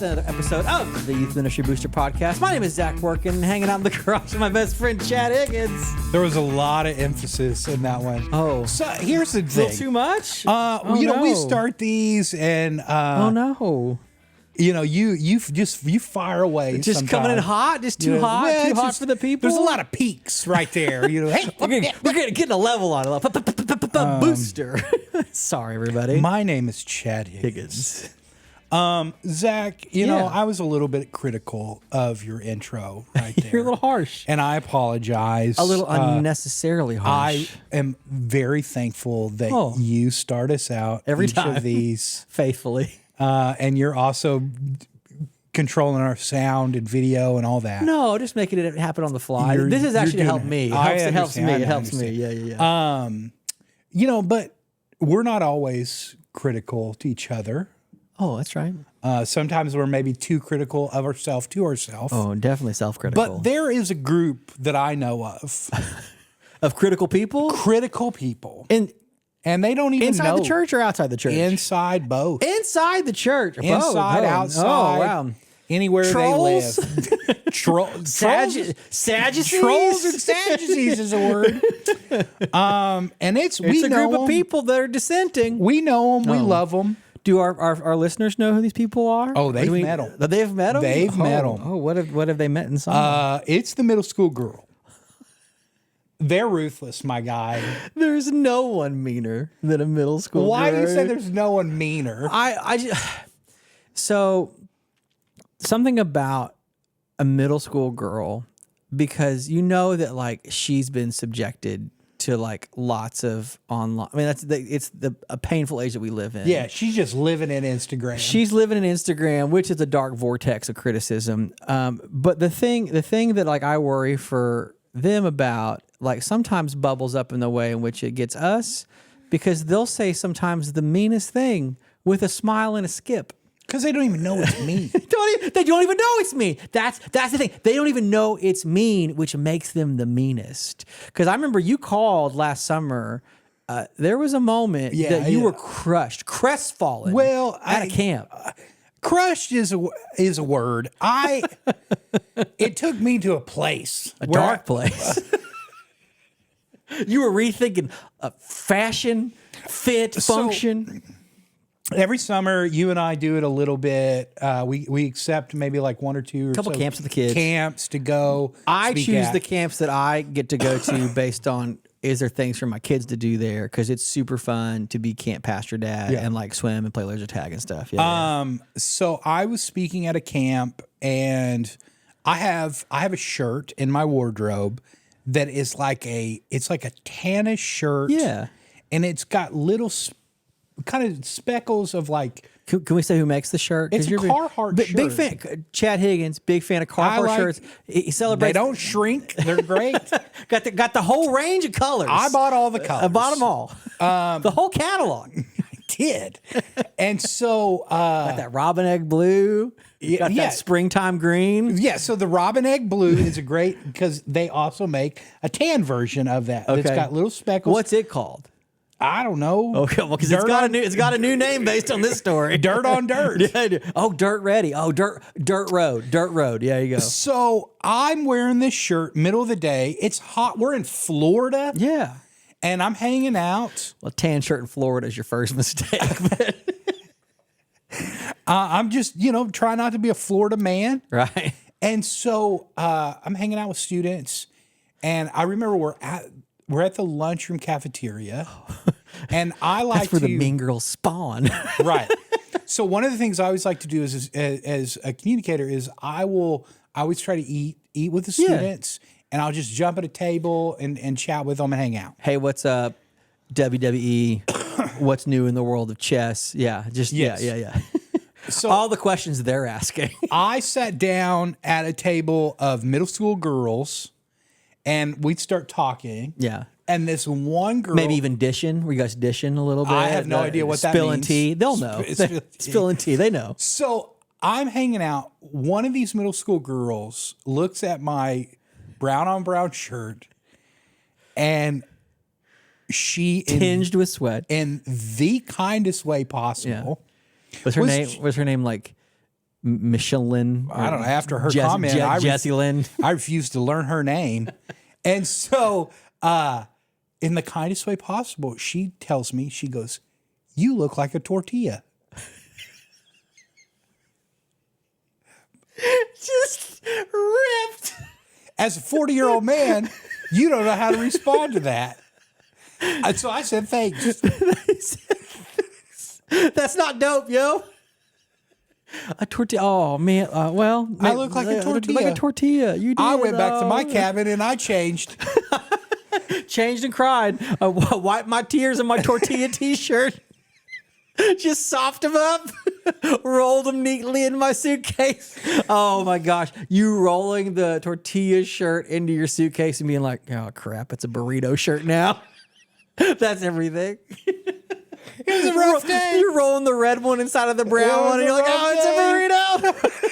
another episode of the Youth Ministry Booster Podcast. My name is Zach Workin, hanging out in the garage with my best friend Chad Higgins. There was a lot of emphasis in that one. Oh. So here's the A little thing. too much? We start these and oh no. you fire away. Just sometimes. coming in hot? Just too hot? Well, Too it's hot just- for the people? There's a lot of peaks right there. Hey, We're getting a level on it. Booster. Sorry, everybody. my name is Chad Higgins. Zach, Yeah. I was a little bit critical of your intro right there. You're a little harsh. And I apologize. A little unnecessarily harsh. I am very thankful that Oh. you start us out Every each time. of these. Faithfully. And you're also controlling our sound and video and all that. No, just making it happen on the fly. You're- This is you're actually to doing help it. me. I It helps me. understand. It I helps me. understand. Yeah. But we're not always critical to each other. Oh, that's right. Sometimes we're maybe too critical of ourselves to ourselves. Oh, definitely self-critical. But there is a group that I know of, Of critical people? critical people, And they don't even inside know. the church or outside the church? Inside both. Inside the church. Inside, outside. Oh, wow. Anywhere Trolls? they live. Sadducees Sadducees? and Sadducees is a word. And It's we a know group of 'em. people that are dissenting. We know them. We love them. Do our listeners know who these people are? Oh, they've Do we- met 'em. They've met them? They've met 'em. Oh, what have they met in song? It's the middle school girl. They're ruthless, my guy. There's no one meaner than a middle school Why do you girl. say there's no one meaner? So something about a middle school girl, because you know that like she's been subjected to like lots of online. I mean, it's a painful age that we live in. Yeah, she's just living in Instagram. She's living in Instagram, which is a dark vortex of criticism. But the thing that like I worry for them about, like sometimes bubbles up in the way in which it gets us, because they'll say sometimes the meanest thing with a smile and a skip. Because they don't even know it's me. They don't even know it's mean. That's the thing. They don't even know it's mean, which makes them the meanest. Because I remember you called last summer. There was a moment that you were crestfallen. Well, at a camp. Crushed is a word. It took me to a place. A dark place. You were rethinking fashion, fit, function. Every summer, you and I do it a little bit. We accept maybe like one or two or Couple so camps with the kids. Camps to go. I speak choose at. the camps that I get to go to based on, is there things for my kids to do there? Because it's super fun to be camp pastor dad and like swim and play laser tag and stuff. Yeah. So I was speaking at a camp, and I have a shirt in my wardrobe that is like it's like a tannish shirt. Yeah. And it's got little kind of speckles of like. Can we say who makes the shirt? It's a Carhartt big shirt. fan. Chad Higgins, big fan of Carhartt shirts. He celebrates. They don't shrink. They're great. got the whole range of colors. I bought all the colors. I bought them all. The whole catalog. I did. And so Got that robin egg blue. Got that springtime green. yeah, so the robin egg blue is a great, because they also make a tan version of that. Okay. It's got little speckles. What's it called? I don't know. Okay, well, because it's got a new name based on this story. Dirt on dirt. Yeah, oh, Dirt Ready. Oh, Dirt Road. Yeah, you go. So I'm wearing this shirt, middle of the day. It's hot. We're in Florida. Yeah. And I'm hanging out. Well, tan shirt in Florida is your first mistake. I'm just, trying not to be a Florida man. Right. And so I'm hanging out with students. And I remember we're at the lunchroom cafeteria, and I like That's where the mean girls spawn. Right. So one of the things I always like to do as a communicator is I always try to eat with the students, and I'll just jump at a table and chat with them and hang out. Hey, what's up? WWE. What's new in the world of chess? Yeah. Just Yes. yeah. So all the questions they're asking. I sat down at a table of middle school girls, and we'd start talking. Yeah. And this one girl, Maybe even dishing. Were you guys dishing a little bit? I have no idea what that spilling means. tea. They'll know. Spilling tea. They know. So I'm hanging out. One of these middle school girls looks at my brown on brown shirt, and she Tinged with sweat. in the kindest way possible. Was her name like Michelin. I don't know. After her comment, Jessie Lynn. I refused to learn her name. And so, in the kindest way possible, she tells me, she goes, "You look like a tortilla." Just ripped. As a 40-year-old man, you don't know how to respond to that. And so I said, thanks. That's not dope, yo. A tortilla. Oh, man. Well, I look like a tortilla. Like a tortilla. You did. I went back to my cabin and I changed. Changed and cried. I wiped my tears on my tortilla t-shirt. Just soft them up, rolled them neatly in my suitcase. Oh my gosh. You rolling the tortilla shirt into your suitcase and being like, oh crap, it's a burrito shirt now. That's everything. It was a rough day. You're rolling the red one inside of the brown one and you're like, oh, it's a burrito.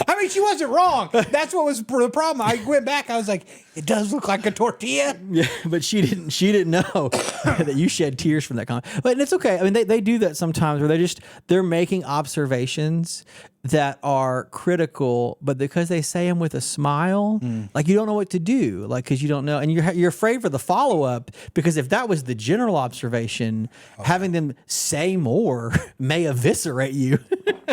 I mean, she wasn't wrong. That's what was the problem. I went back. I was like, it does look like a tortilla. Yeah, but she didn't know that you shed tears from that comment. But it's okay. I mean, they do that sometimes where they're making observations that are critical, but because they say them with a smile, like you don't know what to do, like because you don't know, and you're afraid for the follow up because if that was the general observation, having them say more may eviscerate you.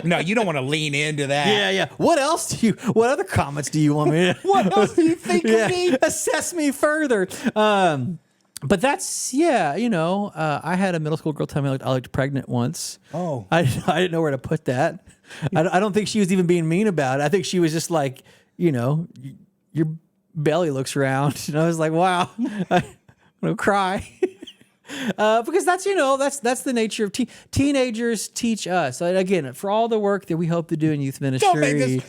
No, you don't want to lean into that. Yeah. What other comments do you want me to? What else do you think of me? Assess me further. But that's, I had a middle school girl tell me I looked pregnant once. Oh. I didn't know where to put that. I don't think she was even being mean about it. I think she was just like, your belly looks round. And I was like, wow, I'm going to cry. Because that's the nature of teenagers teach us. Again, for all the work that we hope to do in youth ministry. Don't make this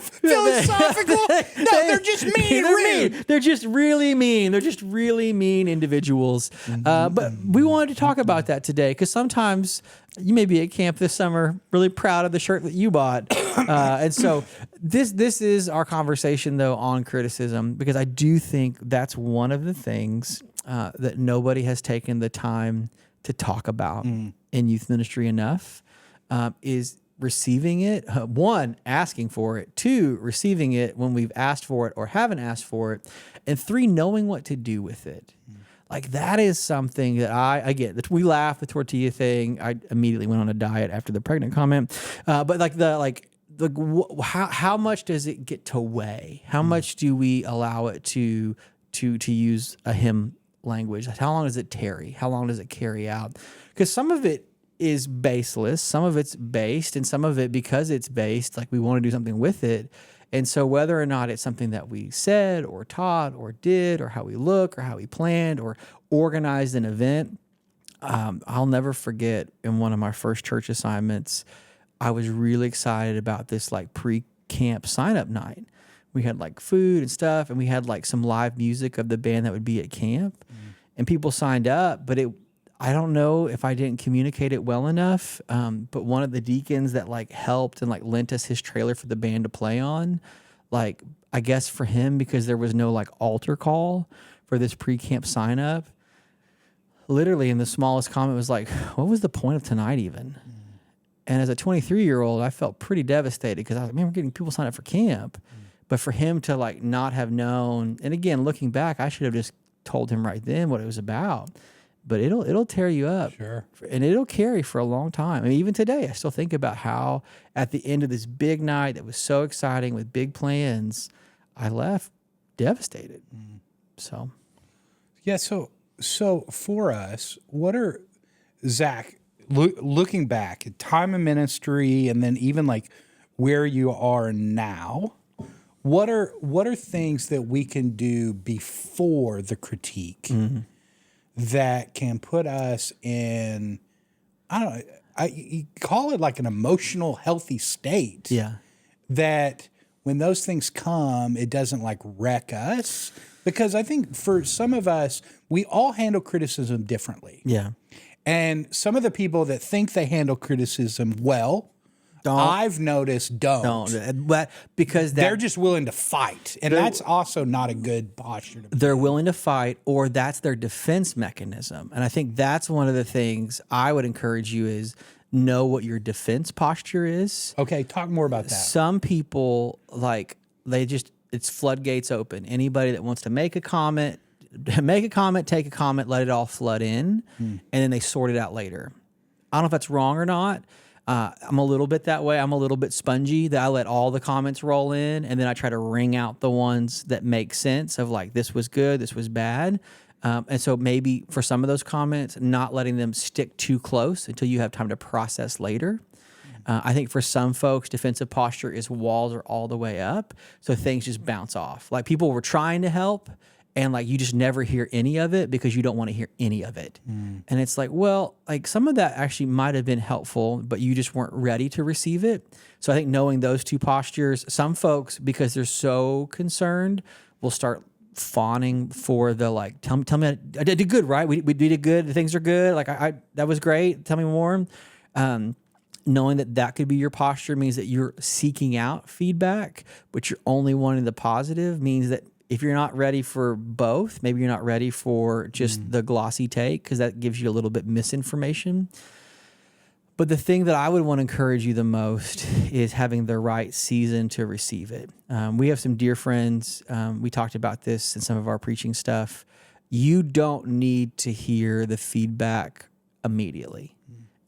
philosophical. No, they're just mean. They're just really mean. They're just really mean individuals. But we wanted to talk about that today because sometimes you may be at camp this summer, really proud of the shirt that you bought, and so this is our conversation though on criticism because I do think that's one of the things that nobody has taken the time to talk about in youth ministry enough, is receiving it. One, asking for it. Two, receiving it when we've asked for it or haven't asked for it. And three, knowing what to do with it. Like that is something that we laugh the tortilla thing. I immediately went on a diet after the pregnant comment. But how much does it get to weigh? How much do we allow it to use a hymn language? How long does it tarry? How long does it carry out? Because some of it is baseless, some of it's based, and some of it, because it's based, like we want to do something with it. And so whether or not it's something that we said or taught or did or how we look or how we planned or organized an event, I'll never forget in one of my first church assignments, I was really excited about this like pre-camp sign-up night. We had like food and stuff, and we had like some live music of the band that would be at camp, and people signed up. But I don't know if I didn't communicate it well enough. But one of the deacons that like helped and like lent us his trailer for the band to play on, like I guess for him, because there was no like altar call for this pre-camp sign up. Literally, in the smallest comment was like, "What was the point of tonight even?" And as a 23-year-old, I felt pretty devastated because I was like, "Man, we're getting people signed up for camp." But for him to like not have known, and again, looking back, I should have just told him right then what it was about. But it'll tear you up. Sure. And it'll carry for a long time. I mean, even today, I still think about how at the end of this big night that was so exciting with big plans, I left devastated. So. Yeah, so for us, what are, Zach, looking back at time of ministry and then even like where you are now, what are things that we can do before the critique that can put us in, I don't know, you call it like an emotional healthy state. Yeah. That when those things come, it doesn't like wreck us. Because I think for some of us, we all handle criticism differently. Yeah. And some of the people that think they handle criticism well, I've noticed don't. Because they're just willing to fight. And that's also not a good posture to be. They're willing to fight, or that's their defense mechanism. And I think that's one of the things I would encourage you is know what your defense posture is. Okay, talk more about that. Some people, like, it's floodgates open. Anybody that wants to make a comment, take a comment, let it all flood in, and then they sort it out later. I don't know if that's wrong or not. I'm a little bit that way. I'm a little bit spongy that I let all the comments roll in, and then I try to wring out the ones that make sense of like, this was good, this was bad. And so maybe for some of those comments, not letting them stick too close until you have time to process later. I think for some folks, defensive posture is walls are all the way up, so things just bounce off. Like people were trying to help, and like you just never hear any of it because you don't want to hear any of it. And it's like, well, like some of that actually might have been helpful, but you just weren't ready to receive it. So I think knowing those two postures, some folks, because they're so concerned, will start fawning for the like, tell me I did good, right? We did good. Things are good. Like I that was great. Tell me more. Knowing that could be your posture means that you're seeking out feedback, but you're only wanting the positive means that if you're not ready for both, maybe you're not ready for just the glossy take because that gives you a little bit misinformation. But the thing that I would want to encourage you the most is having the right season to receive it. We have some dear friends. We talked about this in some of our preaching stuff. You don't need to hear the feedback immediately.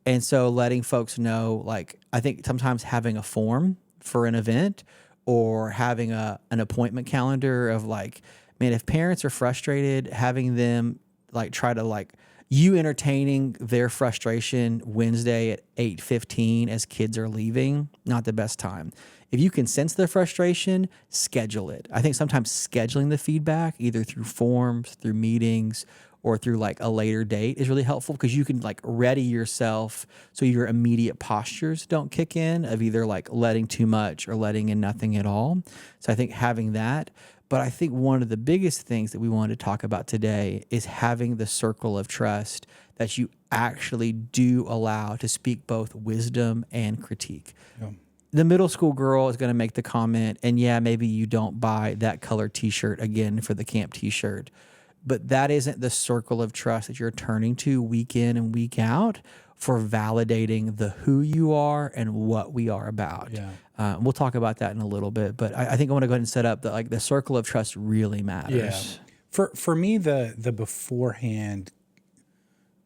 And so letting folks know, like, I think sometimes having a form for an event or having an appointment calendar of like, man, if parents are frustrated, having them like try to like you entertaining their frustration Wednesday at 8:15 as kids are leaving, not the best time. If you can sense their frustration, schedule it. I think sometimes scheduling the feedback either through forms, through meetings, or through like a later date is really helpful because you can like ready yourself so your immediate postures don't kick in of either like letting too much or letting in nothing at all. So I think having that. But I think one of the biggest things that we wanted to talk about today is having the circle of trust that you actually do allow to speak both wisdom and critique. Yeah. The middle school girl is going to make the comment, and yeah, maybe you don't buy that color t-shirt again for the camp t-shirt. But that isn't the circle of trust that you're turning to week in and week out for validating the who you are and what we are about. Yeah. We'll talk about that in a little bit, but I think I want to go ahead and set up that like the circle of trust really matters. Yeah. For me, the beforehand,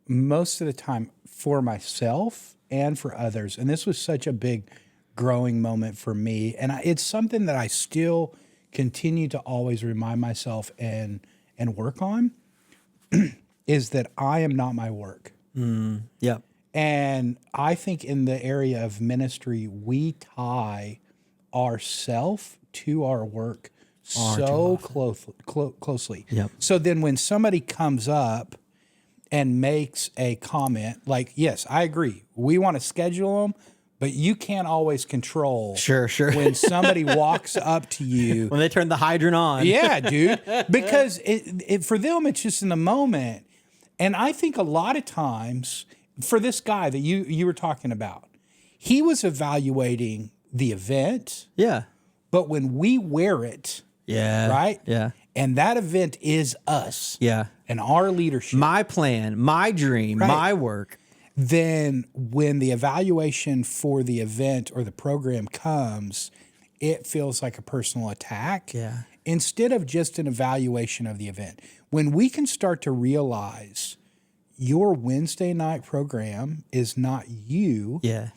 most of the time for myself and for others, and this was such a big growing moment for me, and it's something that I still continue to always remind myself and work on, is that I am not my work. Yep. And I think in the area of ministry, we tie ourself to our work so closely. Yep. So then when somebody comes up and makes a comment, like, yes, I agree, we want to schedule them, but you can't always control Sure. when somebody walks up to you. When they turn the hydrant on. Yeah, dude. Because for them, it's just in the moment. And I think a lot of times, for this guy that you were talking about, he was evaluating the event. Yeah. But when we wear it, yeah, right? Yeah. And that event is us. Yeah. And our leadership. My plan, my dream, Right. my work. Then when the evaluation for the event or the program comes, it feels like a personal attack. Yeah. Instead of just an evaluation of the event. When we can start to realize your Wednesday night program is not you. Yeah.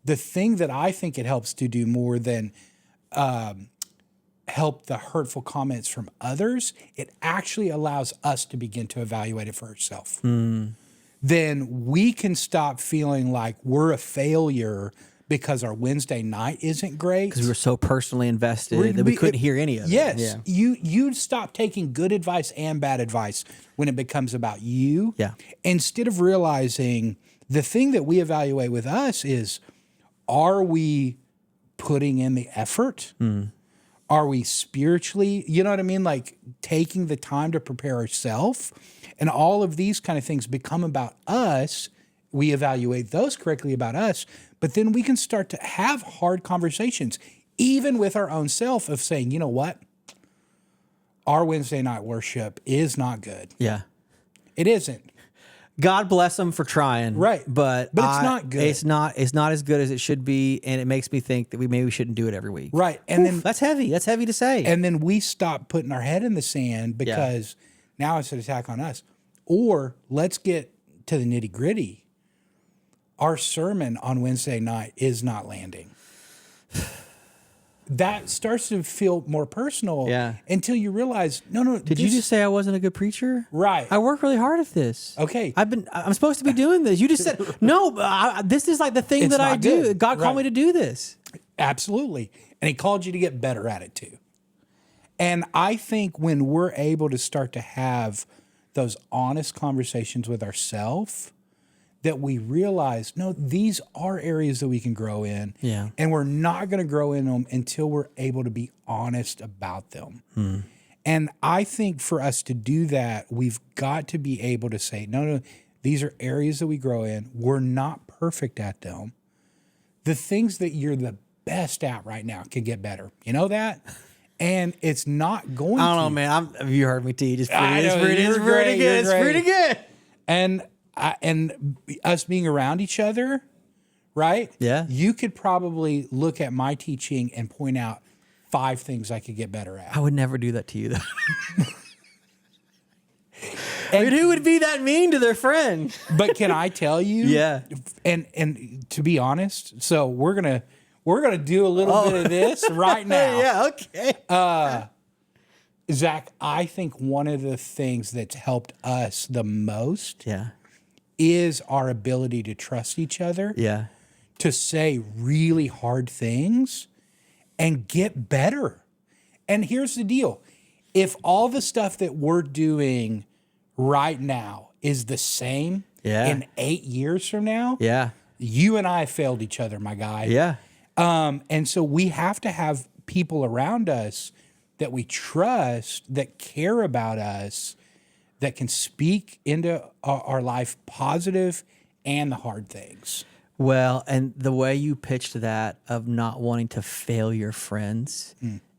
The thing that I think it helps to do more than help the hurtful comments from others, it actually allows us to begin to evaluate it for ourselves. Then we can stop feeling like we're a failure because our Wednesday night isn't great. Because we were so personally invested that we couldn't hear any of it. Yes. Yeah. You stop taking good advice and bad advice when it becomes about you. Yeah. Instead of realizing the thing that we evaluate with us is, are we putting in the effort? Are we spiritually, you know what I mean? Like taking the time to prepare ourselves, and all of these kind of things become about us. We evaluate those correctly about us, but then we can start to have hard conversations, even with our own self, of saying, you know what? Our Wednesday night worship is not good. Yeah. It isn't. God bless them for trying. Right. But it's not good. It's not as good as it should be. And it makes me think that we maybe shouldn't do it every week. Right. And then that's heavy. That's heavy to say. And then we stop putting our head in the sand because now it's an attack on us. Or let's get to the nitty gritty. Our sermon on Wednesday night is not landing. That starts to feel more personal until you realize, no. Did you just say I wasn't a good preacher? Right. I work really hard at this. Okay. I'm supposed to be doing this. You just said, no, this is like the thing that I do. Good. God called me to do this. Absolutely. And he called you to get better at it too. And I think when we're able to start to have those honest conversations with ourselves, that we realize, no, these are areas that we can grow in. Yeah. And we're not going to grow in them until we're able to be honest about them. And I think for us to do that, we've got to be able to say, no, these are areas that we grow in. We're not perfect at them. The things that you're the best at right now can get better. You know that? And it's not going to. I don't know, man. You heard me teach. It's You're pretty good. great. It's pretty good. And us being around each other, right? Yeah. You could probably look at my teaching and point out 5 things I could get better at. I would never do that to you, though. And who would be that mean to their friend? But can I tell you? Yeah. And to be honest, so we're gonna do a little bit of this right now. Yeah. Okay. Zach, I think one of the things that's helped us the most Yeah. is our ability to trust each other. Yeah. To say really hard things and get better. And here's the deal. If all the stuff that we're doing right now is the same in 8 years from now, you and I failed each other, my guy. Yeah. And so we have to have people around us that we trust, that care about us, that can speak into our life positive and the hard things. Well, and the way you pitched that of not wanting to fail your friends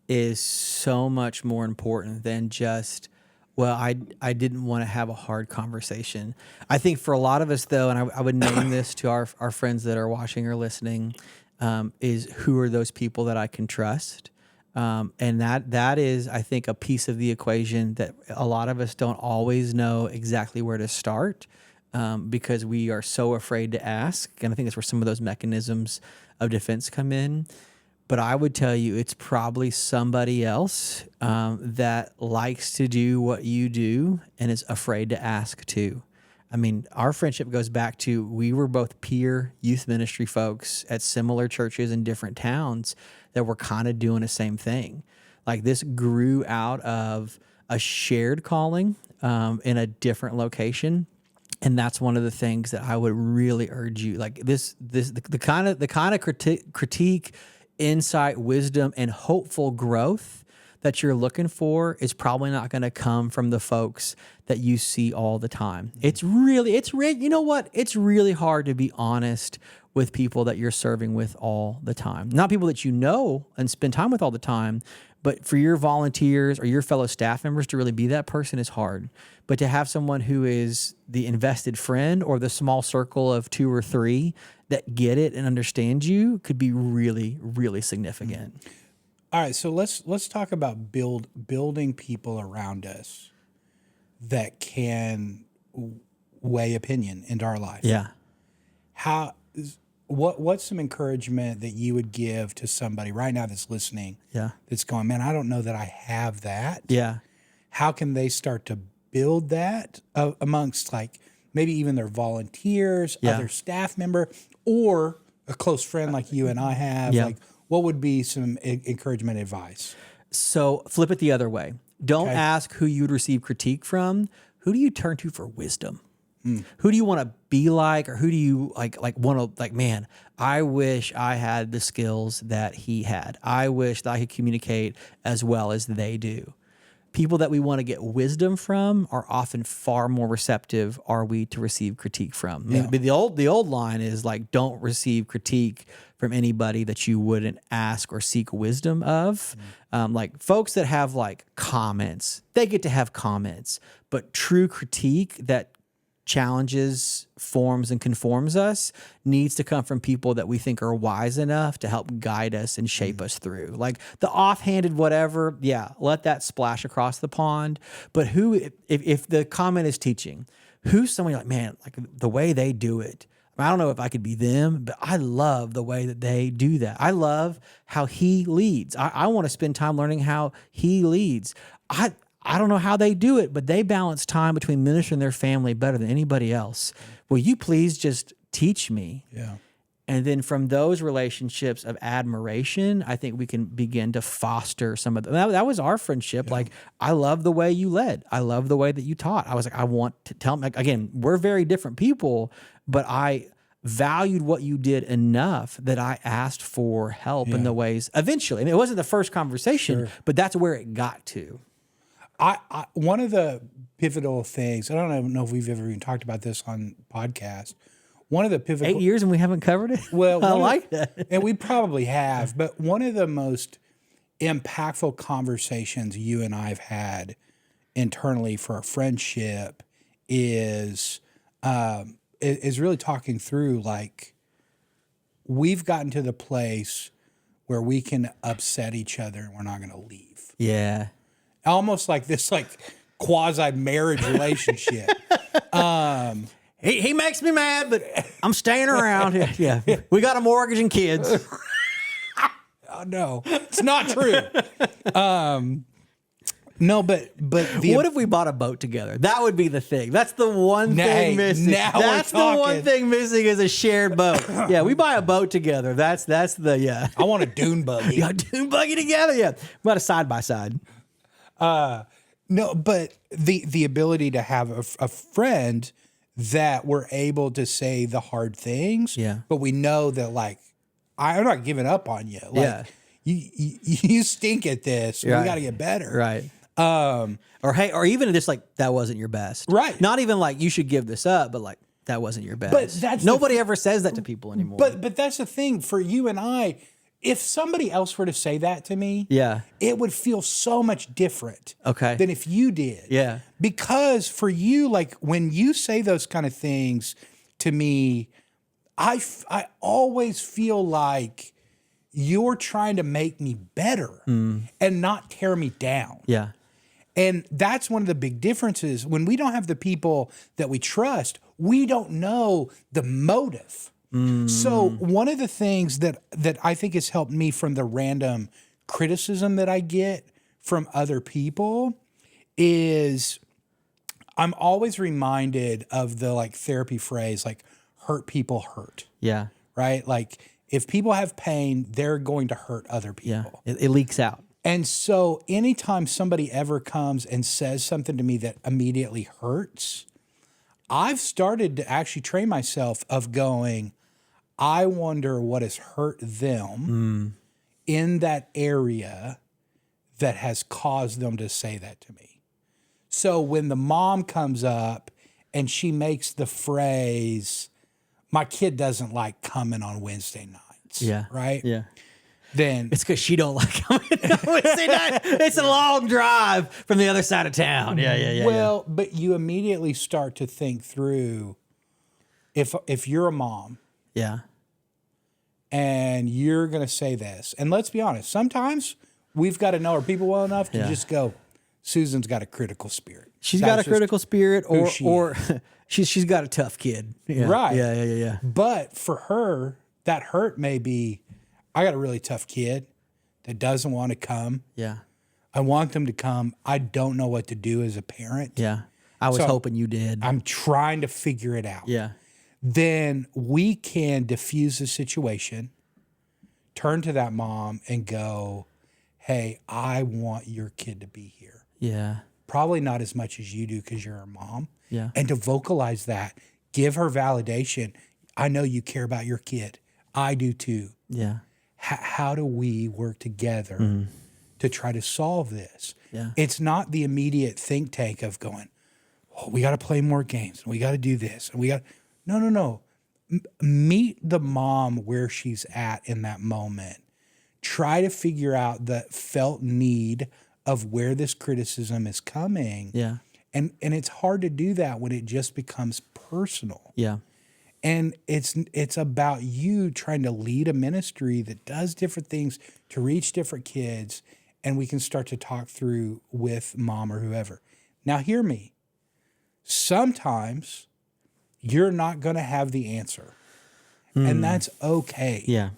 is so much more important than just, well, I didn't want to have a hard conversation. I think for a lot of us, though, and I would name this to our friends that are watching or listening, is who are those people that I can trust? And that is, I think, a piece of the equation that a lot of us don't always know exactly where to start. Because we are so afraid to ask. And I think that's where some of those mechanisms of defense come in. But I would tell you it's probably somebody else that likes to do what you do and is afraid to ask too. I mean, our friendship goes back to we were both peer youth ministry folks at similar churches in different towns that were kind of doing the same thing. Like this grew out of a shared calling in a different location. And that's one of the things that I would really urge you, like the kind of critique, insight, wisdom, and hopeful growth that you're looking for is probably not going to come from the folks that you see all the time. You know what? It's really hard to be honest with people that you're serving with all the time. Not people that you know and spend time with all the time, but for your volunteers or your fellow staff members to really be that person is hard. But to have someone who is the invested friend or the small circle of 2 or 3 that get it and understand you could be really, really significant. All right, so let's talk about building people around us that can weigh opinion into our life. Yeah. What's some encouragement that you would give to somebody right now that's listening? Yeah. That's going, man, I don't know that I have that. Yeah. How can they start to build that amongst like maybe even their volunteers, other staff member, or a close friend like you and I have? Yeah. Like, what would be some encouragement advice? So flip it the other way. Don't ask who you would receive critique from. Who do you turn to for wisdom? Who do you want to be like, or who do you like want to man, I wish I had the skills that he had. I wish that I could communicate as well as they do. People that we want to get wisdom from are often far more receptive are we to receive critique from. I mean, the old line is like, don't receive critique from anybody that you wouldn't ask or seek wisdom of. Like folks that have like comments, they get to have comments, but true critique that challenges, forms, and conforms us needs to come from people that we think are wise enough to help guide us and shape us through. Like the offhanded whatever, yeah, let that splash across the pond. But who, if the comment is teaching, who's somebody like, man, like the way they do it, I don't know if I could be them, but I love the way that they do that. I love how he leads. I want to spend time learning how he leads. I don't know how they do it, but they balance time between ministry and their family better than anybody else. Will you please just teach me? Yeah. And then from those relationships of admiration, I think we can begin to foster some of them. That was our friendship. Yeah. Like, I love the way you led. I love the way that you taught. I was like, I want to tell them, like, again, we're very different people, but I valued what you did enough that I asked for help in the ways eventually. I mean, it wasn't the first conversation, but that's where it got to. One of the pivotal things, I don't even know if we've ever even talked about this on podcast. One of the pivotal 8 years and we haven't covered it. Well, I like that, and we probably have. But one of the most impactful conversations you and I've had internally for a friendship is really talking through, like, we've gotten to the place where we can upset each other and we're not going to leave. Yeah. Almost like this, like, quasi-marriage relationship. He makes me mad, but I'm staying around. Yeah. We got a mortgage and kids. Oh, no, it's not true. No, but what if we bought a boat together? That would be the thing. That's the one thing missing. That's the one thing missing is a shared boat. Yeah, we buy a boat together. That's the I want a dune buggy. Yeah, dune buggy together. Yeah, we got a side by side. No, but the ability to have a friend that we're able to say the hard things. Yeah, but we know that, like, I'm not giving up on you. Like, you stink at this. Right. We got to get better. Right. Or even just like, that wasn't your best. Right. Not even like you should give this up, but like, that wasn't your best. But that's nobody ever says that to people anymore. But that's the thing for you and I. If somebody else were to say that to me, it would feel so much different than if you did. Yeah. Because for you, like, when you say those kind of things to me, I always feel like you're trying to make me better and not tear me down. Yeah. And that's one of the big differences. When we don't have the people that we trust, we don't know the motive. So one of the things that I think has helped me from the random criticism that I get from other people is I'm always reminded of the, like, therapy phrase, like, hurt people hurt. Yeah. Right? Like, if people have pain, they're going to hurt other people. Yeah. It leaks out. And so anytime somebody ever comes and says something to me that immediately hurts, I've started to actually train myself of going, I wonder what has hurt them in that area that has caused them to say that to me. So when the mom comes up and she makes the phrase, my kid doesn't like coming on Wednesday nights. Yeah. Right? Yeah. Then it's because she don't like coming on Wednesday night. It's a long drive from the other side of town. Yeah. Well, but you immediately start to think through, if you're a mom. Yeah. And you're going to say this. And let's be honest, sometimes we've got to know our people well enough to just go, Susan's got a critical spirit. She's got a critical spirit, or she's got a tough kid. Yeah. Right. Yeah. But for her, that hurt may be, I got a really tough kid that doesn't want to come. Yeah. I want them to come. I don't know what to do as a parent. Yeah. I was hoping you did. I'm trying to figure it out. Yeah. Then we can diffuse the situation, turn to that mom and go, hey, I want your kid to be here. Yeah. Probably not as much as you do because you're a mom. Yeah. And to vocalize that, give her validation. I know you care about your kid. I do too. Yeah. How do we work together to try to solve this? Yeah. It's not the immediate think tank of going, oh, we got to play more games. And we got to do this. And we got No. Meet the mom where she's at in that moment. Try to figure out the felt need of where this criticism is coming. Yeah. And it's hard to do that when it just becomes personal. Yeah. And it's about you trying to lead a ministry that does different things to reach different kids, and we can start to talk through with mom or whoever. Now, hear me. Sometimes you're not going to have the answer, and that's okay. Yeah.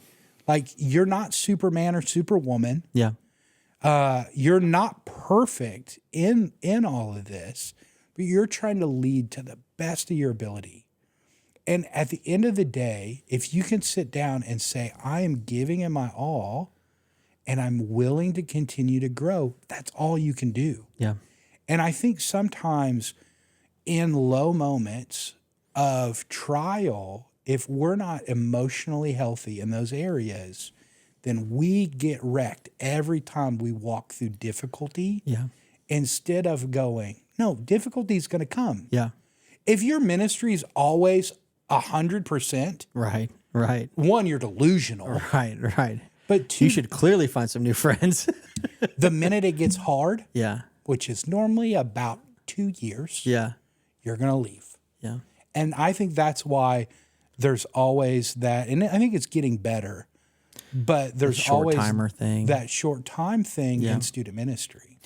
Like, you're not Superman or Superwoman. Yeah. You're not perfect in all of this, but you're trying to lead to the best of your ability. And at the end of the day, if you can sit down and say, I am giving it my all and I'm willing to continue to grow, that's all you can do. Yeah. And I think sometimes in low moments of trial, if we're not emotionally healthy in those areas, then we get wrecked every time we walk through difficulty. Yeah. Instead of going, no, difficulty is going to come. Yeah. If your ministry is always 100%, Right. one, you're delusional. Right. But two, You should clearly find some new friends. the minute it gets hard, Yeah. which is normally about 2 years, Yeah. you're going to leave. Yeah. And I think that's why there's always that, and I think it's getting better, but there's always short-timer thing. that short time thing Yeah. in student ministry.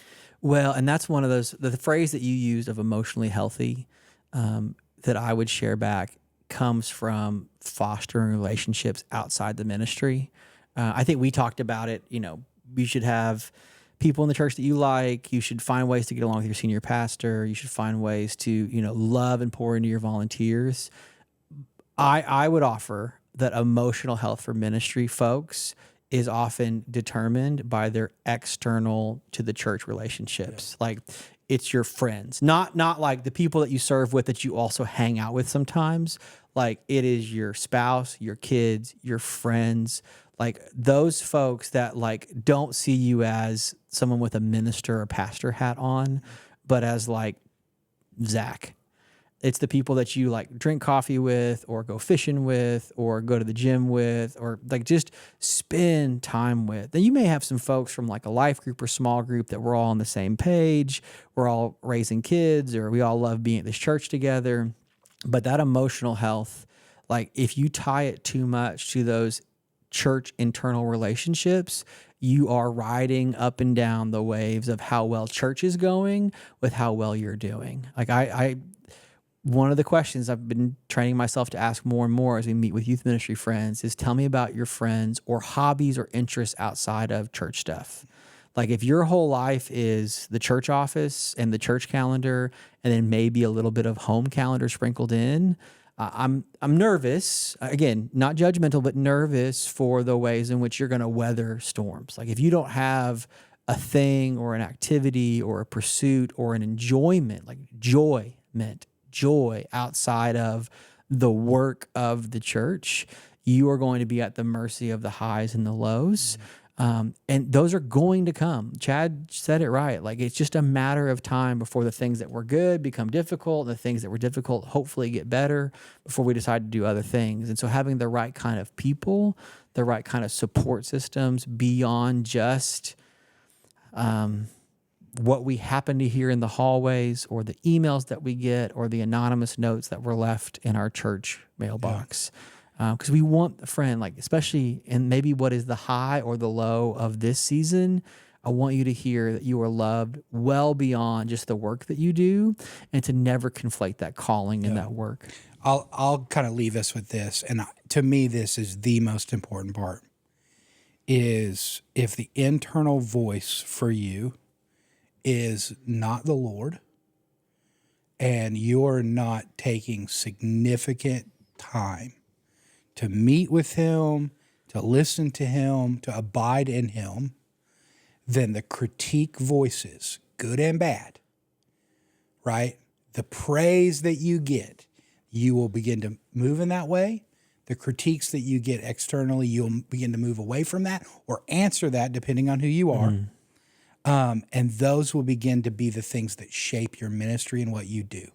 Well, and that's one of those, the phrase that you used of emotionally healthy, that I would share back comes from fostering relationships outside the ministry. I think we talked about it, you should have people in the church that you like. You should find ways to get along with your senior pastor. You should find ways to, love and pour into your volunteers. I would offer that emotional health for ministry folks is often determined by their external to the church relationships. Like, it's your friends, not like the people that you serve with that you also hang out with sometimes. Like, it is your spouse, your kids, your friends, like those folks that like don't see you as someone with a minister or pastor hat on, but as like Zach. It's the people that you like drink coffee with or go fishing with or go to the gym with or like just spend time with. Then you may have some folks from like a life group or small group that we're all on the same page. We're all raising kids or we all love being at this church together. But that emotional health, like if you tie it too much to those church internal relationships, you are riding up and down the waves of how well church is going with how well you're doing. Like one of the questions I've been training myself to ask more and more as we meet with youth ministry friends is tell me about your friends or hobbies or interests outside of church stuff. Like if your whole life is the church office and the church calendar and then maybe a little bit of home calendar sprinkled in, I'm nervous, again, not judgmental, but nervous for the ways in which you're going to weather storms. Like if you don't have a thing or an activity or a pursuit or an enjoyment, like joy outside of the work of the church, you are going to be at the mercy of the highs and the lows. And those are going to come. Chad said it right. Like it's just a matter of time before the things that were good become difficult. And the things that were difficult hopefully get better before we decide to do other things. And so having the right kind of people, the right kind of support systems beyond just what we happen to hear in the hallways or the emails that we get or the anonymous notes that were left in our church mailbox. Because we want a friend, like especially in maybe what is the high or the low of this season, I want you to hear that you are loved well beyond just the work that you do and to never conflate that calling and that work. I'll kind of leave us with this. And to me, this is the most important part is if the internal voice for you is not the Lord and you're not taking significant time to meet with him, to listen to him, to abide in him, then the critique voices, good and bad, right? The praise that you get, you will begin to move in that way. The critiques that you get externally, you'll begin to move away from that or answer that depending on who you are. And those will begin to be the things that shape your ministry and what you do.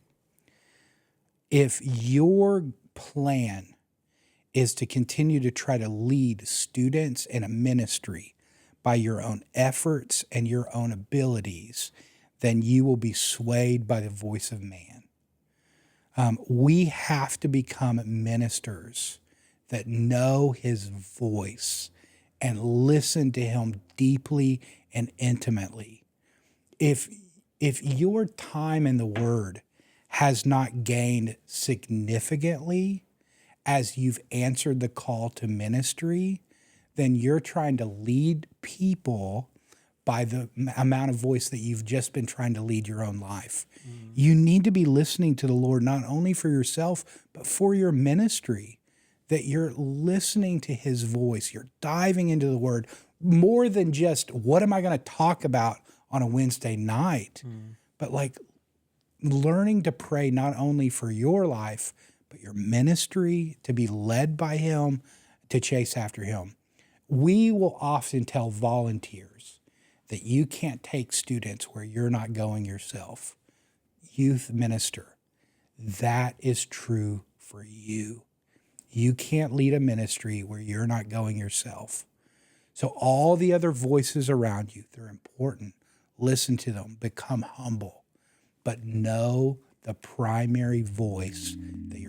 If your plan is to continue to try to lead students in a ministry by your own efforts and your own abilities, then you will be swayed by the voice of man. We have to become ministers that know his voice and listen to him deeply and intimately. If your time in the Word has not gained significantly as you've answered the call to ministry, then you're trying to lead people by the amount of voice that you've just been trying to lead your own life. You need to be listening to the Lord, not only for yourself, but for your ministry, that you're listening to his voice. You're diving into the Word more than just, what am I going to talk about on a Wednesday night? But like learning to pray not only for your life, but your ministry, to be led by him, to chase after him. We will often tell volunteers that you can't take students where you're not going yourself. Youth minister, that is true for you. You can't lead a ministry where you're not going yourself. So all the other voices around you, they're important. Listen to them, become humble, but know the primary voice that